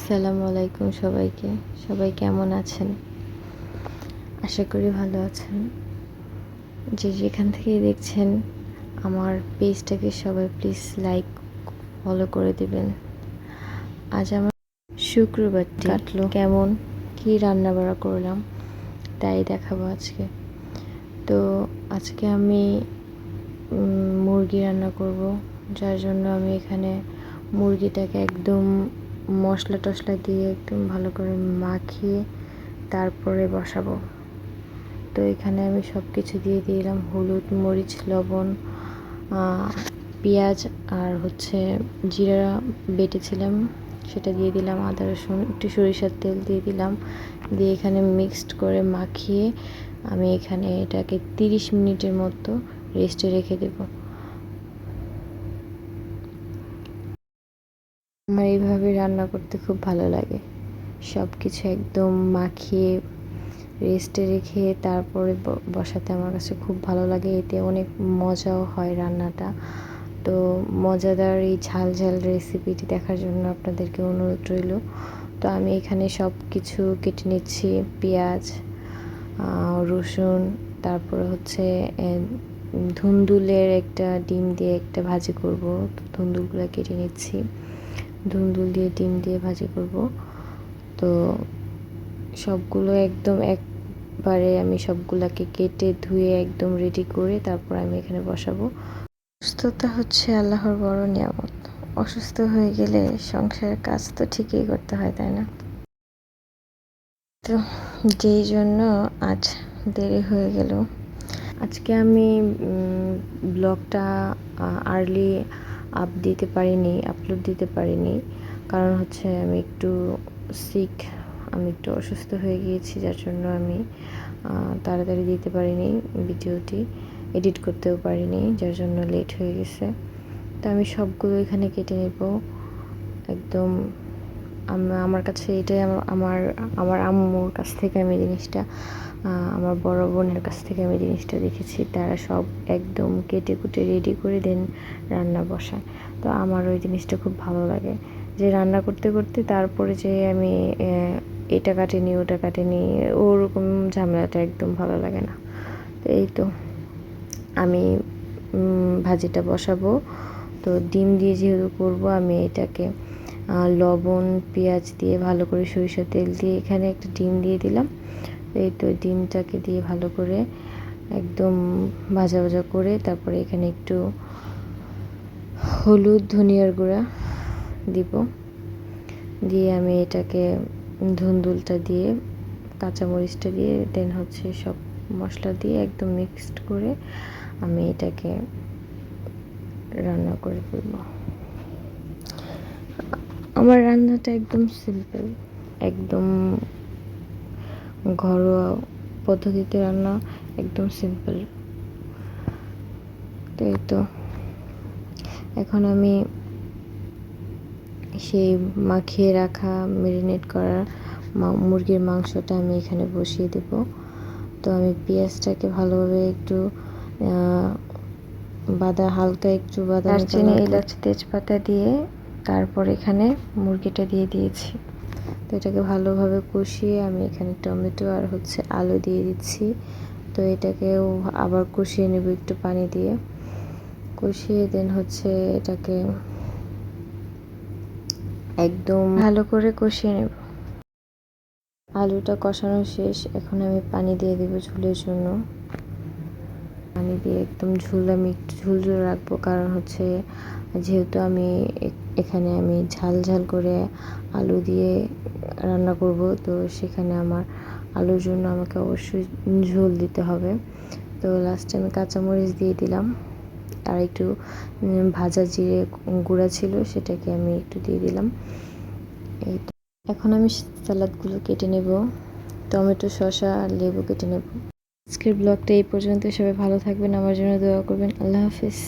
আসসালামু আলাইকুম সবাইকে। সবাই কেমন আছেন? আশা করি ভালো আছেন। যে যেখান থেকেই দেখছেন আমার পেজটাকে সবাই প্লিজ লাইক ফলো করে দিবেন। আজ আমার শুক্রবারটি কাটলো কেমন, কি রান্না বাড়া করলাম তাই দেখাবো আজকে। তো আজকে আমি মুরগি রান্না করব, যার জন্য আমি এখানে মুরগিটাকে একদম মশলা টশলা দিয়ে একদম ভালো করে মাখিয়ে তারপরে বসাবো। তো এখানে আমি সব কিছু দিয়ে দিলাম, হলুদ, মরিচ, লবণ, পেঁয়াজ আর জিরা বেটেছিলাম সেটা দিয়ে দিলাম, আদা রসুন, একটু সরিষার তেল দিয়ে দিলাম, দিয়ে এখানে মিক্সড করে মাখিয়ে আমি এখানে এটাকে 30 মিনিটের মতো রেস্টে রেখে দেব। আমার এইভাবে রান্না করতে খুব ভালো লাগে। সব কিছু একদম মাখিয়ে রেস্টে রেখে তারপরে বসাতে আমার কাছে খুব ভালো লাগে, এতে অনেক মজাও হয় রান্নাটা। তো মজাদার এই ঝাল ঝাল রেসিপিটি দেখার জন্য আপনাদেরকে অনুরোধ রইল। তো আমি এখানে সব কিছু কেটে নিচ্ছি, পেঁয়াজ, রসুন, তারপরে ধুন্দুলের একটা ডিম দিয়ে একটা ভাজি করব। ধুন্দুলগুলো কেটে নিচ্ছি, ধুন্দুল দিয়ে ডিম দিয়ে ভাজি করব। তো সবগুলো একদম একবারে আমি সবগুলাকে কেটে ধুয়ে একদম রেডি করে তারপর আমি এখানে বসাবো। সুস্থতা হচ্ছে আল্লাহর বড় নিয়ামত। অসুস্থ হয়ে গেলে সংসারের কাজ তো ঠিকই করতে হয়, তাই না? তো যেই জন্য আজ দেরি হয়ে গেল। আজকে আমি ব্লগটা আর্লি আপলোড দিতে পারিনি, কারণ আমি একটু সিক, আমি একটু অসুস্থ হয়ে গিয়েছি, যার জন্য আমি তাড়াতাড়ি দিতে পারিনি, ভিডিওটি এডিট করতেও পারিনি, যার জন্য লেট হয়ে গেছে। তো আমি সবগুলো এখানে কেটে নেব একদম। আমার কাছে এটাই আমার আমার আম্মুর কাছ থেকে আমি জিনিসটা, আমার বড় বোনের কাছ থেকে আমি জিনিসটা দেখেছি, তারা সব একদম কেটে কুটে রেডি করে দেন রান্না বসায়। তো আমার ওই জিনিসটা খুব ভালো লাগে, যে রান্না করতে করতে তারপরে যে আমি এটা কাটেনি ওটা কাটেনি, ওরকম ঝামেলাটা একদম ভালো লাগে না। তো এই তো আমি ভাজিটা বসাবো। তো ডিম দিয়ে যেহেতু করবো, আমি এটাকে লবণ, পেঁয়াজ দিয়ে ভালো করে সরিষার তেল দিয়ে এখানে একটা ডিম দিয়ে দিলাম। এই তো ডিমটাকে দিয়ে ভালো করে একদম ভাজা ভাজা করে তারপরে এখানে একটু হলুদ, ধনিয়ার গুঁড়া দিব, দিয়ে আমি এটাকে ধুন্দুলটা দিয়ে কাঁচামরিচটা দিয়ে দেন সব মশলা দিয়ে একদম মিক্সড করে আমি এটাকে রান্না করে ফেলবো। আমার রান্নাটা একদম সিম্পল, একদম ঘরোয়া পদ্ধতিতে রান্না, একদম সিম্পল। তো এই তো এখন আমি সেই মাখিয়ে রাখা ম্যারিনেট করা মুরগির মাংসটা আমি এখানে বসিয়ে দেব। তো আমি পেঁয়াজটাকে ভালোভাবে একটু হালকা একটু দারচিনি, এলাচ, তেজপাতা দিয়ে তারপর এখানে মুরগিটা দিয়ে দিয়েছি। তো এটাকে ভালোভাবে কষিয়ে আমি এখানে টমেটো আর আলু দিয়ে দিচ্ছি। তো এটাকেও আবার কষিয়ে নেব একটু পানি দিয়ে, কষিয়ে দেন এটাকে একদম ভালো করে কষিয়ে নেব। আলুটা কষানো শেষ, এখন আমি পানি দিয়ে দেবো ঝোলের জন্য। পানি দিয়ে একদম আমি একটু ঝোল রাখবো, কারণ যেহেতু আমি এখানে ঝাল ঝাল করে আলু দিয়ে রান্না করব, তো সেখানে আমার আলুর জন্য আমাকে অবশ্যই ঝোল দিতে হবে। তো লাস্টে আমি কাঁচামরিচ দিয়ে দিলাম, আর একটু ভাজা জিরে গুঁড়া ছিল সেটাকে আমি একটু দিয়ে দিলাম। এই তো এখন আমি সালাদগুলো কেটে নেব, টমেটো, শসা আর লেবু কেটে নেব। আজকের ব্লগটা এই পর্যন্ত। সবাই ভালো থাকবেন, আমার জন্য দোয়া করবেন। আল্লাহ হাফিজ।